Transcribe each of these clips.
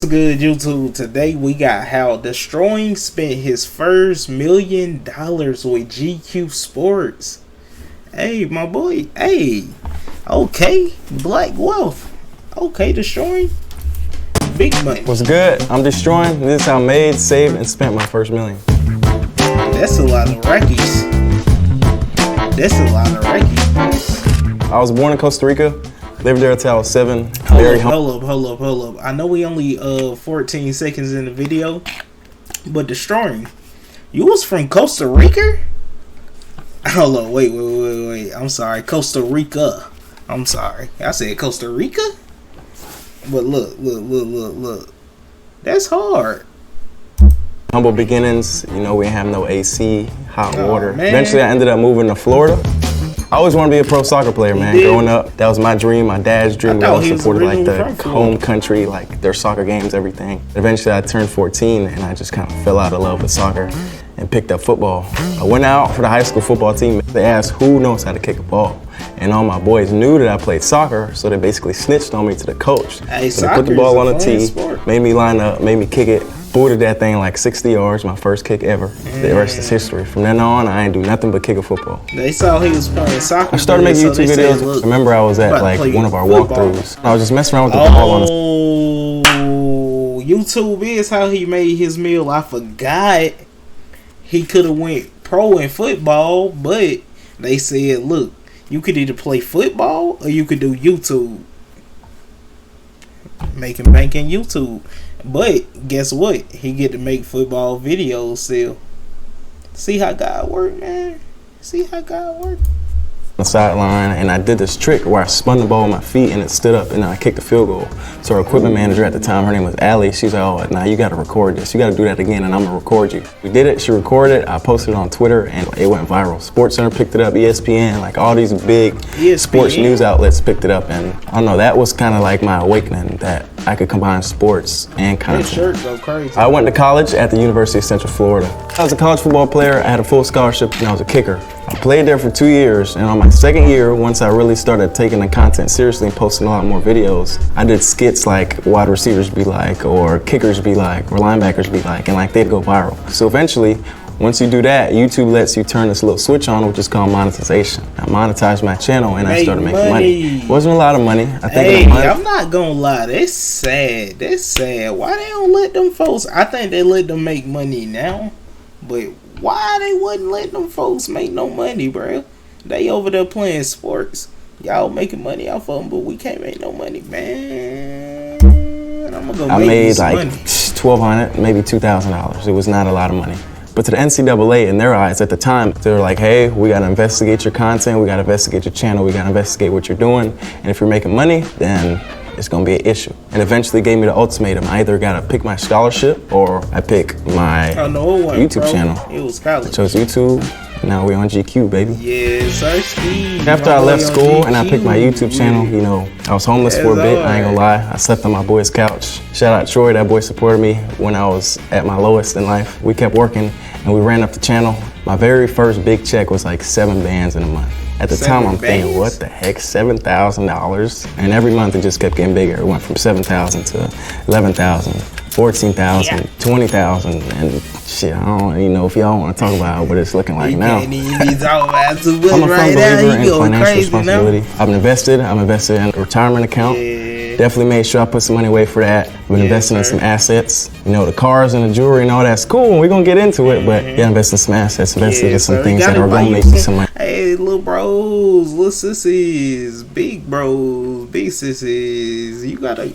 What's good, YouTube? Today we got how Deestroying spent his first $1 million with GQ Sports. Hey, my boy. Hey. Okay. Black wealth. Okay, Deestroying. Big money. What's good? I'm Deestroying. This is how I made, saved, and spent my first $1 million. That's a lot of Rackies. That's a lot of Rackies. I was born in Costa Rica. Lived there until I was 7. Hold up. I know we only 14 seconds in the video, but Deestroying, you was from Costa Rica? Hold on, wait. I'm sorry, Costa Rica. I'm sorry, I said Costa Rica. But look. That's hard. Humble beginnings. You know, we have no AC, hot water. Man. Eventually, I ended up moving to Florida. I always wanted to be a pro soccer player, man. Growing up, that was my dream, my dad's dream. We always supported like the home country, like their soccer games, everything. Eventually, I turned 14 and I just kind of fell out of love with soccer and picked up football. I went out for the high school football team. They asked who knows how to kick a ball. And all my boys knew that I played soccer, so they basically snitched on me to the coach. Hey, so they put the ball on the tee, made me line up, made me kick it. Booted that thing like 60 yards, my first kick ever. The rest is history. From then on, I ain't do nothing but kick a football. They saw he was playing soccer. I started making YouTube videos. Remember, I was at like one of our walkthroughs. I was just messing around with the ball on the... YouTube is how he made his meal. I forgot he could have went pro in football, but they said, look, you could either play football or you could do YouTube. Making bank in YouTube. But guess what? He get to make football videos still. See how God work, man. See how God work. The sideline, and I did this trick where I spun the ball with my feet and it stood up, and then I kicked the field goal. So our equipment manager at the time, her name was Allie, she's like, oh, now you gotta record this. You gotta do that again and I'm gonna record you. We did it, she recorded it, I posted it on Twitter and it went viral. SportsCenter picked it up, ESPN, like all these big sports news outlets picked it up, and I don't know, that was kind of like my awakening that I could combine sports and content. This shirt go crazy. I went to college at the University of Central Florida. I was a college football player, I had a full scholarship, and I was a kicker. I played there for 2 years, and on my second year, once I really started taking the content seriously and posting a lot more videos, I did skits like wide receivers be like, or kickers be like, or linebackers be like, and like they'd go viral. So eventually, once you do that, YouTube lets you turn this little switch on, which is called monetization. I monetized my channel and I started making money. It wasn't a lot of money. I'm not gonna lie, that's sad. That's sad. Why they don't let them folks? I think they let them make money now, but why they wouldn't let them folks make no money, bro? They over there playing sports. Y'all making money off of them, but we can't make no money, man. I'm gonna go I made like $1,200, maybe $2,000. It was not a lot of money. But to the NCAA, in their eyes at the time, they were like, hey, we gotta investigate your content, we gotta investigate your channel, we gotta investigate what you're doing, and if you're making money, then it's gonna be an issue. And eventually gave me the ultimatum. I either gotta pick my scholarship or I pick my YouTube channel. It was college. I chose YouTube. Now we're on GQ, baby. Yes, sir. After I left school and I picked my YouTube channel, you know, I was homeless for a bit, I ain't gonna lie. I slept on my boy's couch. Shout out Troy, that boy supported me when I was at my lowest in life. We kept working and we ran up the channel. My very first big check was like 7 bands in a month. At the time, I'm thinking, what the heck, $7,000? And every month it just kept getting bigger. It went from 7,000 to 11,000, 14,000, 20,000, and shit, I don't even know if y'all want to talk about what it's looking like now. Can't even be talking about too much I'm a firm right believer now. in financial responsibility. I'm invested in a retirement account. Definitely made sure I put some money away for that. I've been investing in some assets. You know, the cars and the jewelry and all that's cool, and we're gonna get into it, but yeah, invest in some assets, invest in some things that are gonna make me some money. Hey, little bros, little sissies, big bros, big sissies, you gotta,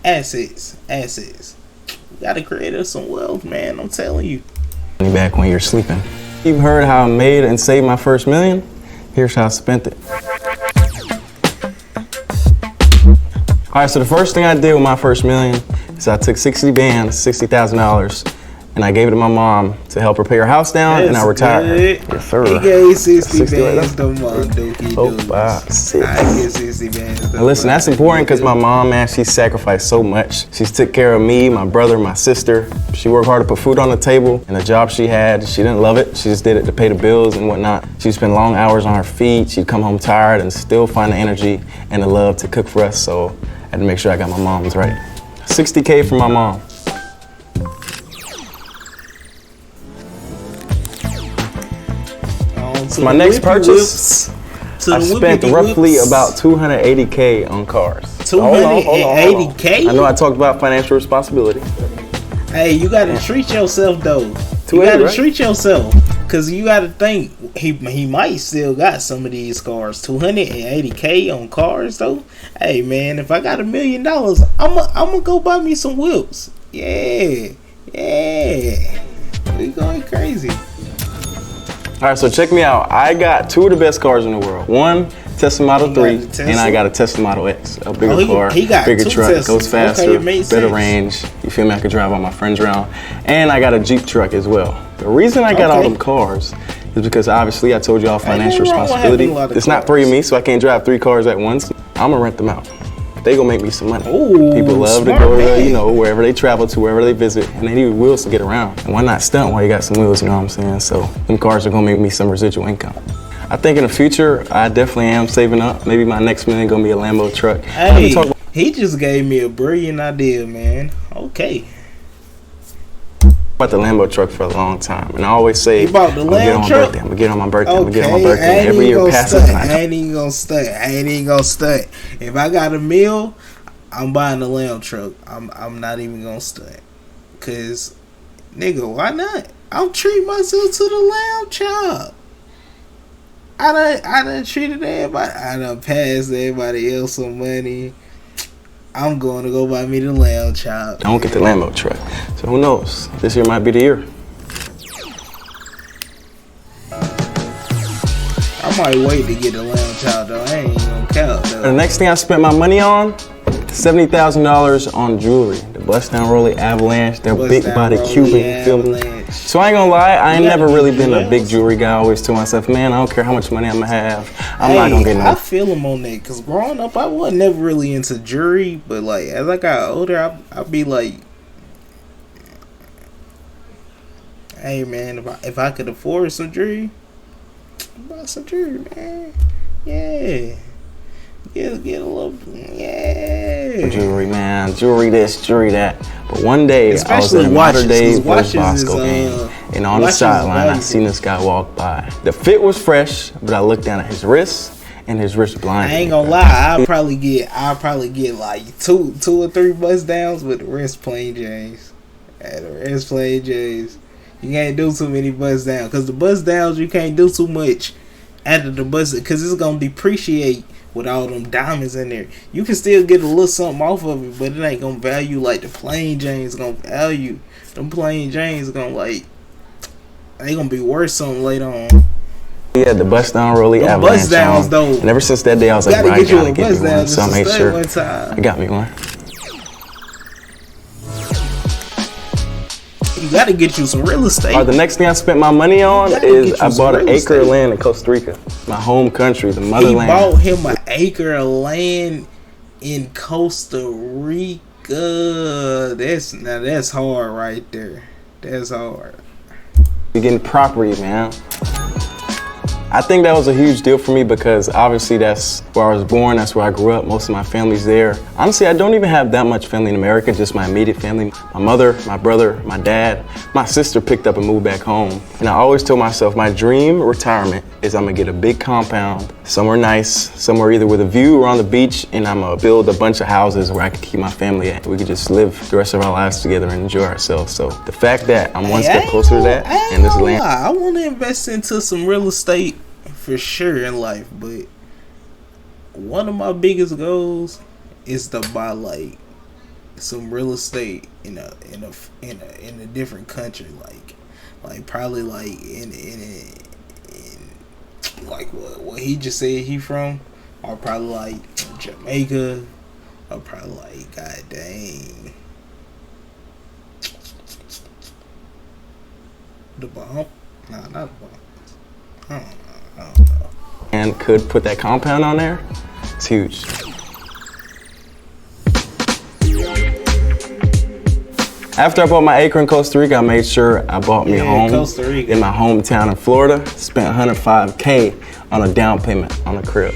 assets. You gotta create us some wealth, man, I'm telling you. Back when you're sleeping. You've heard how I made and saved my first $1 million? Here's how I spent it. All right, so the first thing I did with my first $1 million is I took 60 bands, $60,000, and I gave it to my mom to help her pay her house down, and I retired her. Yes, sir. He gave 60 bands to Mom Dookie. Oh, 5, 6. I get 60 bands. Now listen, that's important because my mom, man, she sacrificed so much. She took care of me, my brother, my sister. She worked hard to put food on the table, and the job she had, she didn't love it. She just did it to pay the bills and whatnot. She'd spend long hours on her feet. She'd come home tired and still find the energy and the love to cook for us. So I had to make sure I got my mom's right. $60K from my mom. My next purchase, I spent roughly about $280K on cars. $280K? I know I talked about financial responsibility. Hey, you gotta treat yourself though. You gotta treat yourself, cause you gotta think he might still got some of these cars. $280K on cars though. Hey man, if I got $1 million, I'ma go buy me some whips. Yeah, we going crazy. All right, so check me out. I got two of the best cars in the world. One, Tesla Model 3, and I got a Tesla Model X, a bigger car, bigger truck, Teslas. Goes faster, better range. You feel me? I could drive all my friends around. And I got a Jeep truck as well. The reason I got all them cars is because obviously I told y'all financial responsibility. It's not three of me, so I can't drive 3 cars at once. I'm gonna rent them out. They gonna make me some money. Ooh, people love to go to, wherever they travel to, wherever they visit, and they need wheels to get around. And why not stunt while you got some wheels, you know what I'm saying? So them cars are gonna make me some residual income. I think in the future, I definitely am saving up. Maybe my next million gonna be a Lambo truck. Hey, he just gave me a brilliant idea, man. Okay. About the Lambo truck for a long time, and I always say, I'm gonna get on my birthday. Every year passes. I ain't even gonna stunt. If I got $1 million, I'm buying the Lambo truck. I'm not even gonna stunt, cause nigga, why not? I'm treating myself to the lamb chop. I done treated everybody. I done passed everybody else some money. I'm going to go buy me the lamb chop. I won't get the Lambo truck. So who knows? This year might be the year. I might wait to get the lamb chop though. I ain't gonna count though. The next thing I spent my money on, $70,000 on jewelry. The Bust Down Rollie Avalanche, they're big body Cuban, you feel me? So I ain't gonna lie, I ain't never really been a big jewelry guy. I always told myself, man, I don't care how much money I'm gonna have. I'm not gonna get no. I feel him on that, cause growing up, I wasn't never really into jewelry, but like as I got older, I'd be like, hey man, if I could afford some jewelry, I'd buy some jewelry, man. Yeah. Get a little, yeah. Jewelry, man. Jewelry this, jewelry that. But one day, I was at a Mater Dei versus Bosco game, and on the sideline, I seen this guy walk by. The fit was fresh, but I looked down at his wrist, and his wrist blinded. I ain't gonna lie, I'll probably get like two or three bust downs with the wrist plain James. You can't do too many bust downs, cause the bust downs you can't do too much after the bust, cause it's gonna depreciate. With all them diamonds in there, you can still get a little something off of it, but it ain't gonna value like the plain Jane's gonna value. Them plain Jane's gonna they gonna be worth something later on. Yeah, the Bust Down Rollie Avalanche bust downs though. And ever since that day, I was like, bro, I gotta get me one. So I made sure I got me one. You gotta get you some real estate. The next thing I spent my money on is I bought an acre of land in Costa Rica, my home country, the motherland. He bought him an acre of land in Costa Rica. That's hard right there. That's hard. You're getting property, man. I think that was a huge deal for me because obviously that's where I was born, that's where I grew up, most of my family's there. Honestly, I don't even have that much family in America, just my immediate family. My mother, my brother, my dad, my sister picked up and moved back home. And I always told myself my dream retirement is I'm gonna get a big compound, somewhere nice, somewhere either with a view or on the beach, and I'm gonna build a bunch of houses where I can keep my family at. We could just live the rest of our lives together and enjoy ourselves. So the fact that I'm one step closer to that and this land. I wanna invest into some real estate for sure in life, but one of my biggest goals is to buy like some real estate in a different country, like probably like in like what he just said he from, or probably like Jamaica, or probably like god dang the Bahamas. Nah, not the Bahamas. I don't know. And could put that compound on there. It's huge. After I bought my acre in Costa Rica, I made sure I bought me a home in my hometown in Florida. Spent $105K on a down payment on a crib.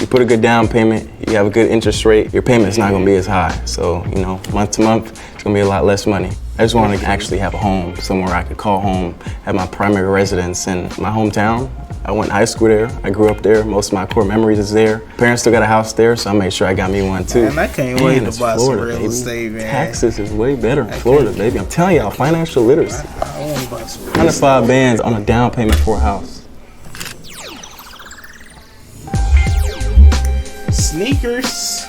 You you put a good down payment, you have a good interest rate, your payment's not gonna be as high. So, you know, month to month, it's gonna be a lot less money. I just want to actually have a home, somewhere I could call home, have my primary residence in my hometown. I went to high school there, I grew up there, most of my core memories is there. Parents still got a house there, so I made sure I got me one too. Man, I can't wait to buy some real estate, man. Taxes is way better in Florida, baby. I'm telling y'all, financial literacy. I want to buy some real 105 bands on a down payment for a house. Sneakers.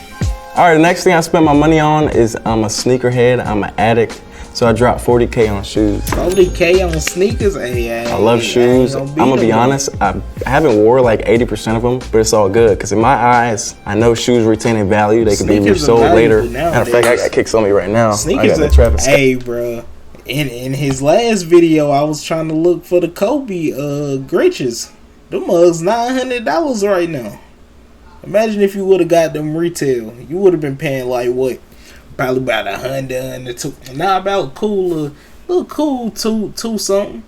All right, the next thing I spent my money on is I'm a sneakerhead, I'm an addict. So I dropped 40K on shoes. 40K on sneakers? Hey, I love shoes. I'm gonna be honest, I haven't wore like 80% of them, but it's all good. Because in my eyes, I know shoes retain a value. They can be resold later. Matter of fact, I got kicks on me right now. Sneakers are, hey, bro. In his last video, I was trying to look for the Kobe Grinches. Them mugs $900 right now. Imagine if you would have got them retail. You would have been paying like what? Probably about $100 and now about little cool two something.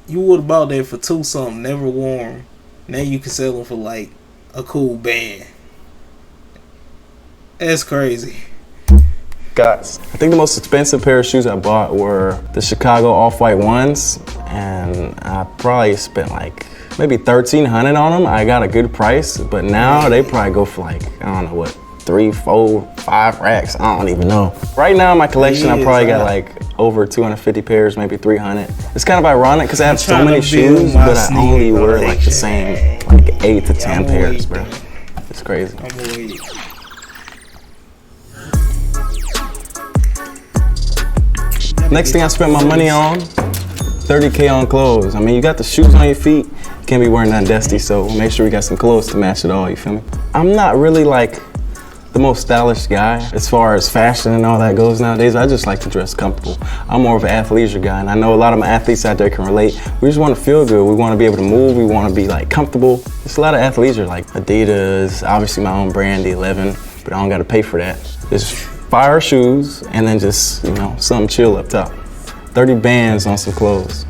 You would have bought that for $2 something, never worn. Now you can sell them for like a cool band. That's crazy. Guys, I think the most expensive pair of shoes I bought were the Chicago Off-White ones, and I probably spent like maybe $1,300 on them. I got a good price, but now they probably go for like, I don't know what, 3, 4, 5 racks. I don't even know. Right now in my collection, I probably got like over 250 pairs, maybe 300. It's kind of ironic because I have so many shoes, but I only wear like the same like 8 to 10 pairs, bro. It's crazy. Next thing I spent my money on, 30K on clothes. I mean, you got the shoes on your feet, you can't be wearing nothing dusty, so make sure we got some clothes to match it all, you feel me? I'm not really like the most stylish guy as far as fashion and all that goes nowadays. I just like to dress comfortable. I'm more of an athleisure guy, and I know a lot of my athletes out there can relate. We just want to feel good. We want to be able to move. We want to be like comfortable. There's a lot of athleisure, like Adidas, obviously my own brand, the 11, but I don't got to pay for that. Just fire shoes and then just, you know, something chill up top. 30 bands on some clothes.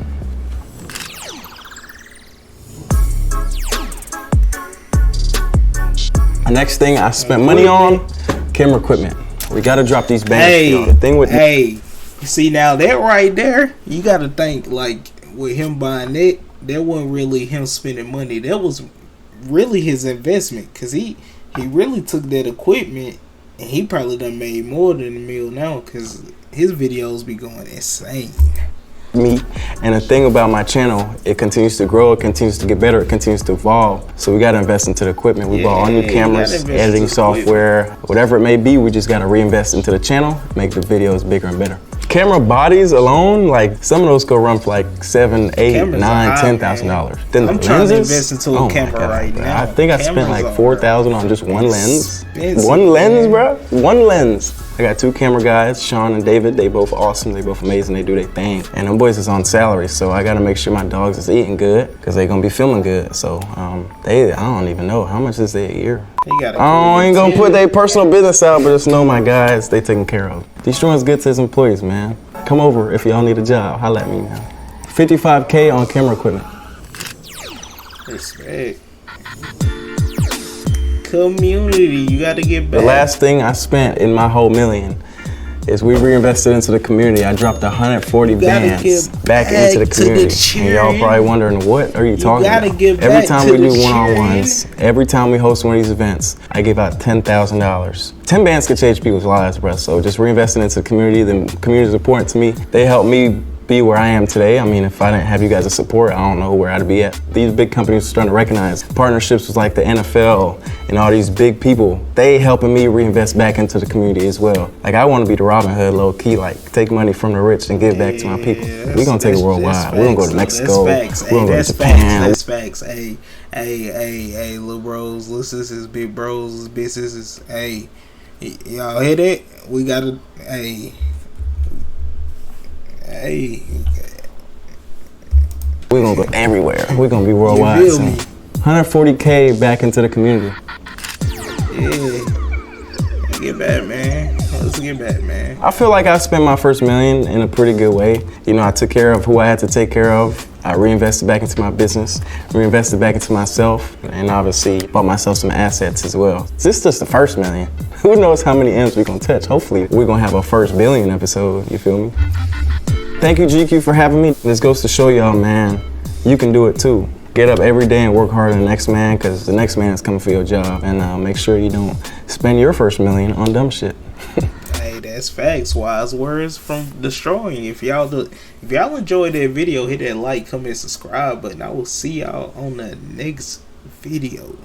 The next thing I spent money on, camera equipment. We gotta drop these bands. Hey, see now that right there, you gotta think like with him buying that wasn't really him spending money. That was really his investment, cause he really took that equipment and he probably done made more than $1 million now, cause his videos be going insane. Me. And the thing about my channel, it continues to grow, it continues to get better, it continues to evolve. So we gotta invest into the equipment. We bought all new cameras, editing software, whatever it may be, we just gotta reinvest into the channel, make the videos bigger and better. Camera bodies alone, like some of those go run for like $7,000, $8,000, $9,000, $10,000. Then I'm trying to invest into a camera right now. I think I spent like $4,000 on just one lens. One lens, bro? One lens. I got 2 camera guys, Sean and David. They both awesome, they both amazing, they do their thing. And them boys is on salary, so I gotta make sure my dogs is eating good, because they gonna be feeling good. So I don't even know, how much is they a year? I ain't gonna put their personal business out, but just know my guys, they taken care of. Deestroying's good to his employees, man. Come over if y'all need a job, holla at me now. 55K on camera equipment. Respect. Community, you gotta get back. The last thing I spent in my whole $1 million is we reinvested into the community. I dropped 140 bands back into the community. And y'all probably wondering, what are you talking about? Every time we do one-on-ones, every time we host one of these events, I give out $10,000. 10 bands can change people's lives, bro. So just reinvesting into the community. The community is important to me. They help me be where I am today. I mean, if I didn't have you guys' support, I don't know where I'd be at. These big companies are starting to recognize partnerships with like the NFL and all these big people. They helping me reinvest back into the community as well. Like I want to be the Robin Hood, low key, like take money from the rich and give back to my people. We're gonna take it worldwide. We're gonna go to Mexico. We're gonna go to Japan. That's facts. Hey, little bros, little sisters, big bros, little big sisters. Hey, y'all hear that? We gotta, hey, we're gonna go everywhere. We're gonna be worldwide. So 140K back into the community. Yeah. get back, man. Let's get back, man. I feel like I spent my first million in a pretty good way. You know, I took care of who I had to take care of. I reinvested back into my business, reinvested back into myself, and obviously bought myself some assets as well. This is just the first million. Who knows how many M's we're gonna touch? Hopefully, we're gonna have our first billion episode, you feel me? Thank you, GQ, for having me. This goes to show y'all, man, you can do it too. Get up every day and work harder than the next man, because the next man is coming for your job. And make sure you don't spend your first million on dumb shit. Hey, that's facts. Wise words from Deestroying. If y'all enjoyed that video, hit that like, comment, subscribe button. I will see y'all on the next video.